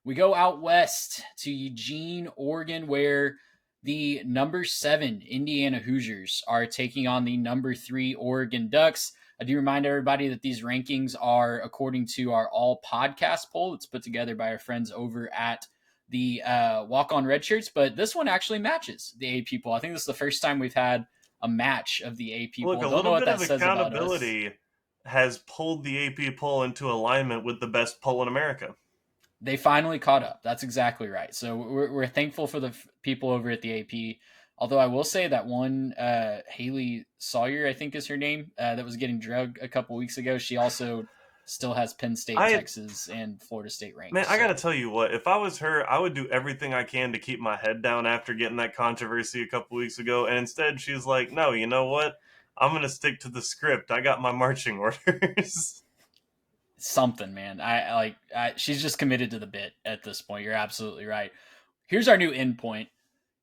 We go out west to Eugene, Oregon, where the number 7 Indiana Hoosiers are taking on the number 3 Oregon Ducks. I do remind everybody that these rankings are according to our all podcast poll that's put together by our friends over at the Walk On Red Shirts, but this one actually matches the A people. I think this is the first time we've had a match of the A Look, people. a Don't know little what bit that of says about us. accountability has pulled the AP poll into alignment with the best poll in America. They finally caught up. That's exactly right. So we're thankful for the people over at the AP. Although I will say that one Haley Sawyer, I think is her name, that was getting drugged a couple weeks ago. She also still has Penn State, I Texas, and Florida State ranked. Man, I gotta So tell you what, if I was her, I would do everything I can to keep my head down after getting that controversy a couple weeks ago. And instead, she's like, no, you know what? I'm gonna stick to the script. I got my marching orders. something, man. She's just committed to the bit at this point. You're absolutely right. Here's our new endpoint.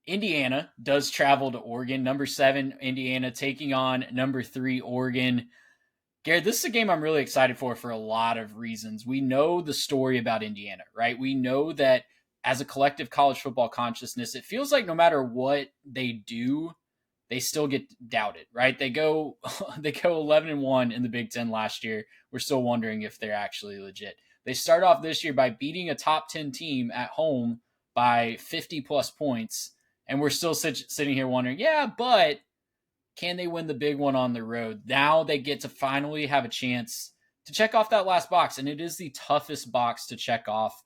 Indiana does travel to Oregon. Number 7, Indiana taking on number 3, Oregon. Garrett, this is a game I'm really excited for a lot of reasons. We know the story about Indiana, right? We know that as a collective college football consciousness, it feels like no matter what they do, they still get doubted, right? They go they go 11-1 in the Big 10 last year. We're still wondering if they're actually legit. They start off this year by beating a top 10 team at home by 50 plus points, and we're still sitting here wondering, yeah, but can they win the big one on the road? Now they get to finally have a chance to check off that last box, and it is the toughest box to check off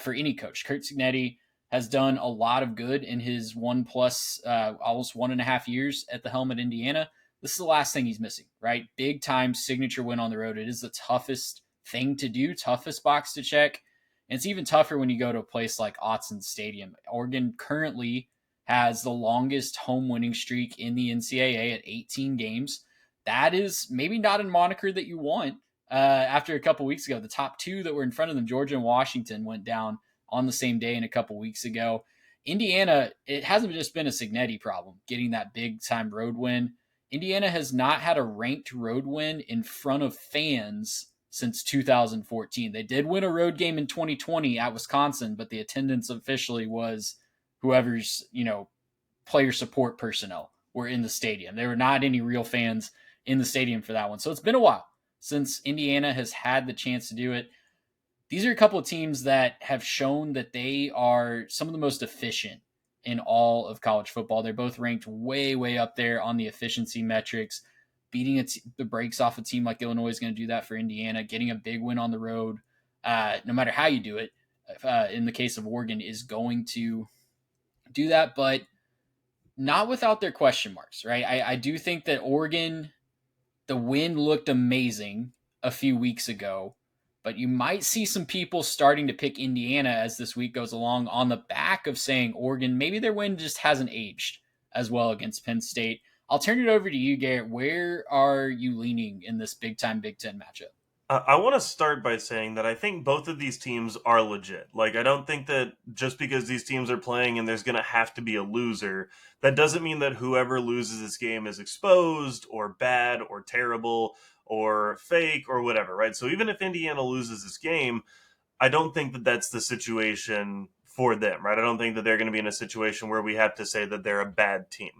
for any coach. Kurt Cignetti has done a lot of good in his almost 1.5 years at the helm at Indiana. This is the last thing he's missing, right? Big time signature win on the road. It is the toughest thing to do, toughest box to check. And it's even tougher when you go to a place like Autzen Stadium. Oregon currently has the longest home winning streak in the NCAA at 18 games. That is maybe not a moniker that you want. After a couple weeks ago, the top 2 that were in front of them, Georgia and Washington, went down on the same day and a couple weeks ago. Indiana, it hasn't just been a Cignetti problem getting that big time road win. Indiana has not had a ranked road win in front of fans since 2014. They did win a road game in 2020 at Wisconsin, but the attendance officially was whoever's, player support personnel were in the stadium. There were not any real fans in the stadium for that one. So it's been a while since Indiana has had the chance to do it. These are a couple of teams that have shown that they are some of the most efficient in all of college football. They're both ranked way, way up there on the efficiency metrics. Beating the brakes off a team like Illinois is going to do that for Indiana. Getting a big win on the road, no matter how you do it, in the case of Oregon, is going to do that, but not without their question marks, right? I do think that Oregon, the win looked amazing a few weeks ago, but you might see some people starting to pick Indiana as this week goes along on the back of saying Oregon, maybe their win just hasn't aged as well against Penn State. I'll turn it over to you, Garrett. Where are you leaning in this big time Big Ten matchup? I want to start by saying that I think both of these teams are legit. Like, I don't think that just because these teams are playing and there's going to have to be a loser, that doesn't mean that whoever loses this game is exposed or bad or terrible or fake or whatever, right? So even if Indiana loses this game, I don't think that that's the situation for them, right? I don't think that they're going to be in a situation where we have to say that they're a bad team.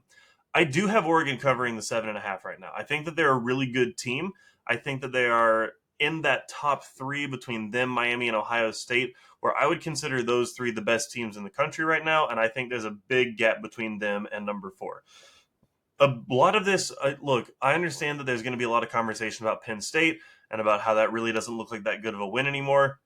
I do have Oregon covering the 7.5 right now. I think that they're a really good team. I think that they are in that top 3 between them, Miami, and Ohio State, where I would consider those 3 the best teams in the country right now. And I think there's a big gap between them and number 4. A lot of this, look, I understand that there's going to be a lot of conversation about Penn State and about how that really doesn't look like that good of a win anymore.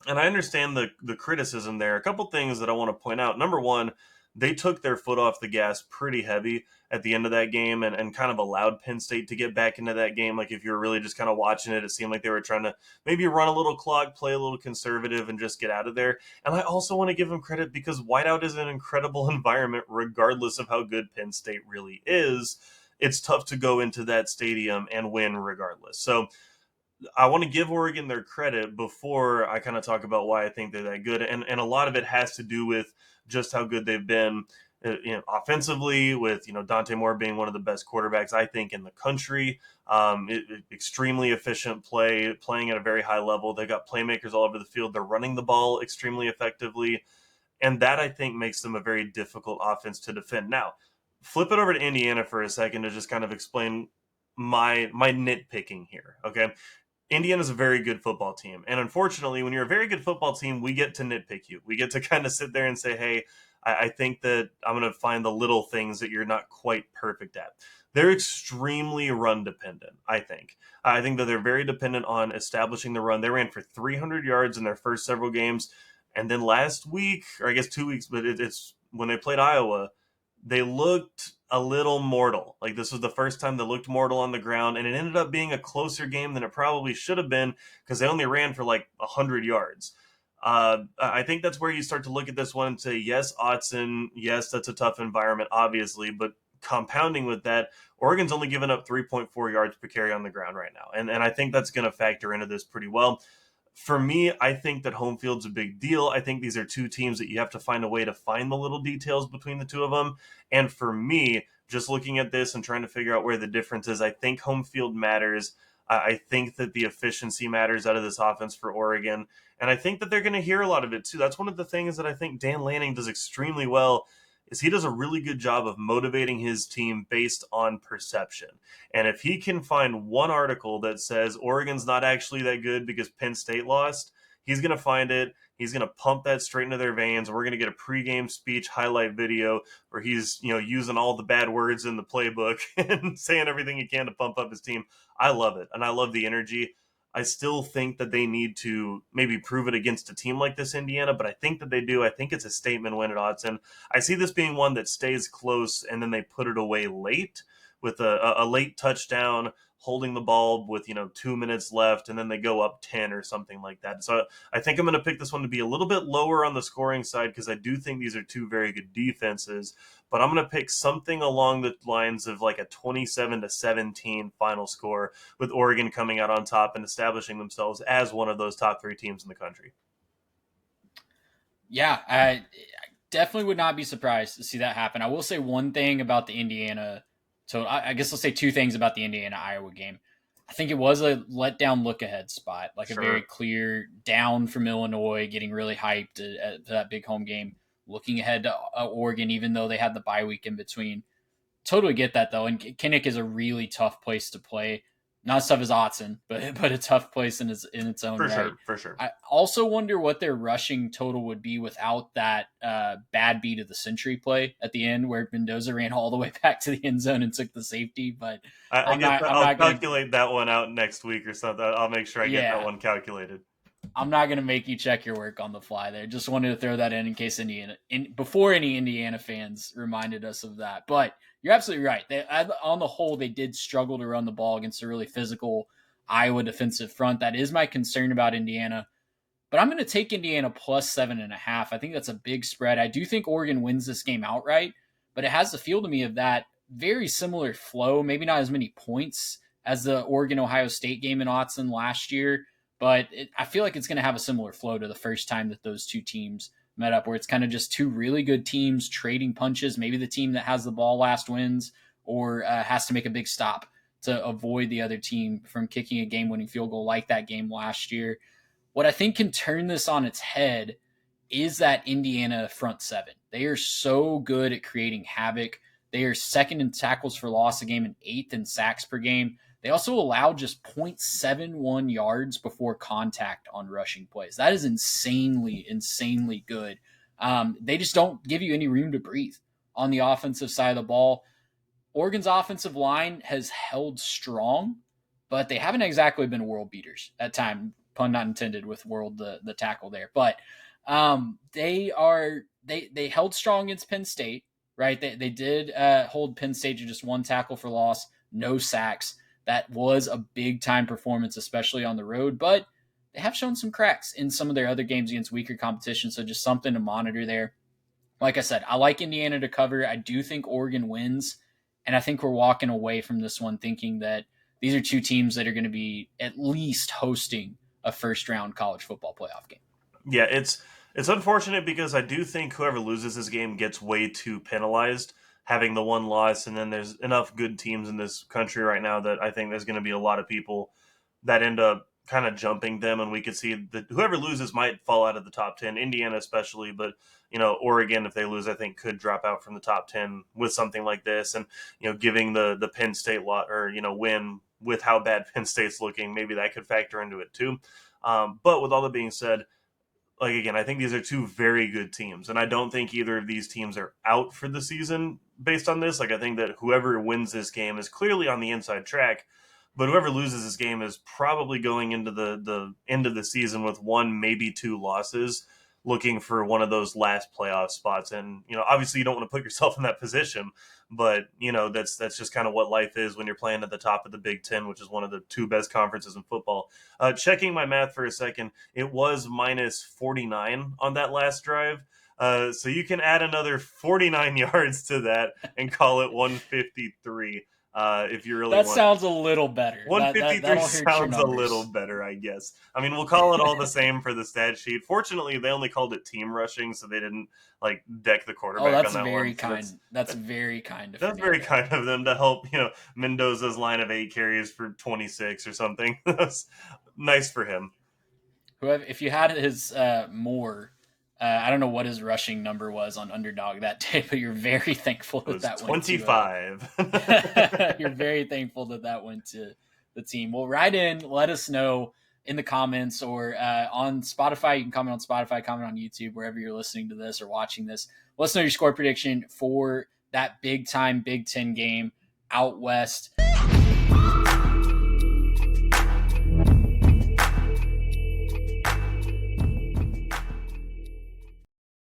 And I understand the criticism there. A couple things that I want to point out. Number one, they took their foot off the gas pretty heavy at the end of that game and kind of allowed Penn State to get back into that game. Like, if you were really just kind of watching it, it seemed like they were trying to maybe run a little clock, play a little conservative, and just get out of there. And I also want to give them credit because whiteout is an incredible environment, regardless of how good Penn State really is. It's tough to go into that stadium and win regardless. So I want to give Oregon their credit before I kind of talk about why I think they're that good. And a lot of it has to do with just how good they've been. offensively, with Dante Moore being one of the best quarterbacks I think in the country. Extremely efficient playing at a very high level. They've got playmakers all over the field. They're running the ball extremely effectively, and that I think makes them a very difficult offense to defend. Now, flip it over to Indiana for a second to just kind of explain my nitpicking here. Okay, Indiana's a very good football team. And unfortunately, when you're a very good football team, we get to nitpick you. We get to kind of sit there and say, hey, I think that I'm going to find the little things that you're not quite perfect at. They're extremely run dependent, I think. I think that they're very dependent on establishing the run. They ran for 300 yards in their first several games. And then last week, or I guess 2 weeks, but it's when they played Iowa, they looked a little mortal. Like, this was the first time they looked mortal on the ground, and it ended up being a closer game than it probably should have been because they only ran for like 100 yards. I think that's where you start to look at this one and say, yes, Autzen, yes, that's a tough environment, obviously, but compounding with that, Oregon's only given up 3.4 yards per carry on the ground right now. And I think that's going to factor into this pretty well. For me, I think that home field's a big deal. I think these are two teams that you have to find a way to find the little details between the two of them. And for me, just looking at this and trying to figure out where the difference is, I think home field matters. I think that the efficiency matters out of this offense for Oregon. And I think that they're going to hear a lot of it too. That's one of the things that I think Dan Lanning does extremely well is he does a really good job of motivating his team based on perception. And if he can find one article that says Oregon's not actually that good because Penn State lost, he's going to find it. He's going to pump that straight into their veins. We're going to get a pregame speech highlight video where he's, using all the bad words in the playbook and saying everything he can to pump up his team. I love it, and I love the energy. I still think that they need to maybe prove it against a team like this, Indiana, but I think that they do. I think it's a statement win at Autzen. I see this being one that stays close and then they put it away late with a late touchdown, holding the ball with 2 minutes left, and then they go up 10 or something like that. So I think I'm going to pick this one to be a little bit lower on the scoring side because I do think these are two very good defenses. But I'm going to pick something along the lines of like a 27-17 final score, with Oregon coming out on top and establishing themselves as one of those top three teams in the country. Yeah, I definitely would not be surprised to see that happen. I will say one thing about the Indiana. So I guess I'll say two things about the Indiana Iowa game. I think it was a letdown look ahead spot, like a very Sure. clear down from Illinois, getting really hyped at that big home game, looking ahead to Oregon, even though they had the bye week in between. Totally get that though, and Kinnick is a really tough place to play. Not as tough as Autzen, but a tough place in its own For right. sure. For sure. I also wonder what their rushing total would be without that bad beat of the century play at the end, where Mendoza ran all the way back to the end zone and took the safety. But I I'm guess not. I'm I'll not gonna. calculate that one out next week or something. I'll make sure I get that Yeah, one calculated. I'm not gonna make you check your work on the fly there. Just wanted to throw that in case before any Indiana fans reminded us of that. But you're absolutely right. On the whole, they did struggle to run the ball against a really physical Iowa defensive front. That is my concern about Indiana. But I'm going to take Indiana plus 7.5. I think that's a big spread. I do think Oregon wins this game outright, but it has the feel to me of that very similar flow. Maybe not as many points as the Oregon Ohio State game in Autzen last year, but I feel like it's going to have a similar flow to the first time that those two teams met up, where it's kind of just two really good teams trading punches. Maybe the team that has the ball last wins, or has to make a big stop to avoid the other team from kicking a game-winning field goal like that game last year. What I think can turn this on its head is that Indiana front seven. They are so good at creating havoc. They are second in tackles for loss a game and eighth in sacks per game. They also allow just 0.71 yards before contact on rushing plays. That is insanely, insanely good. They just don't give you any room to breathe on the offensive side of the ball. Oregon's offensive line has held strong, but they haven't exactly been world beaters at time, pun not intended with world the tackle there. But they held strong against Penn State, right? They did hold Penn State to just one tackle for loss, no sacks. That was a big time performance, especially on the road, but they have shown some cracks in some of their other games against weaker competition. So just something to monitor there. Like I said, I like Indiana to cover. I do think Oregon wins. And I think we're walking away from this one thinking that these are two teams that are going to be at least hosting a first round college football playoff game. Yeah, it's It's unfortunate because I do think whoever loses this game gets way too penalized, having the one loss, and then there's enough good teams in this country right now that I think there's going to be a lot of people that end up kind of jumping them, and we could see that whoever loses might fall out of the top 10, Indiana especially, but Oregon, if they lose, I think could drop out from the top 10 with something like this, and giving the Penn State lot or win with how bad Penn State's looking, maybe that could factor into it too. But with all that being said, like again, I think these are two very good teams, and I don't think either of these teams are out for the season based on this. Like I think that whoever wins this game is clearly on the inside track, but whoever loses this game is probably going into the end of the season with one, maybe two losses, looking for one of those last playoff spots. And obviously, you don't want to put yourself in that position, but that's just kind of what life is when you're playing at the top of the Big Ten, which is one of the two best conferences in football. Checking my math for a second, it was minus 49 on that last drive. So you can add another 49 yards to that and call it 153 if you really That want. sounds a little better. That'll That'll hurt your sounds a little numbers. better, I guess. I mean, we'll call it all the same for the stat sheet. Fortunately, they only called it team rushing, so they didn't like deck the Oh, quarterback on that's that very one. So kind. That's very kind of that's very Fernando. kind of them to help, Mendoza's line of 8 carries for 26 or something. That's nice for him. Whoever, if you had his more, I don't know what his rushing number was on Underdog that day, but you're very thankful It that was that went to. 25. You're very thankful that that went to the team. Well, write in, let us know in the comments or on Spotify. You can comment on Spotify, comment on YouTube, wherever you're listening to this or watching this. Let us know your score prediction for that big time Big Ten game out west.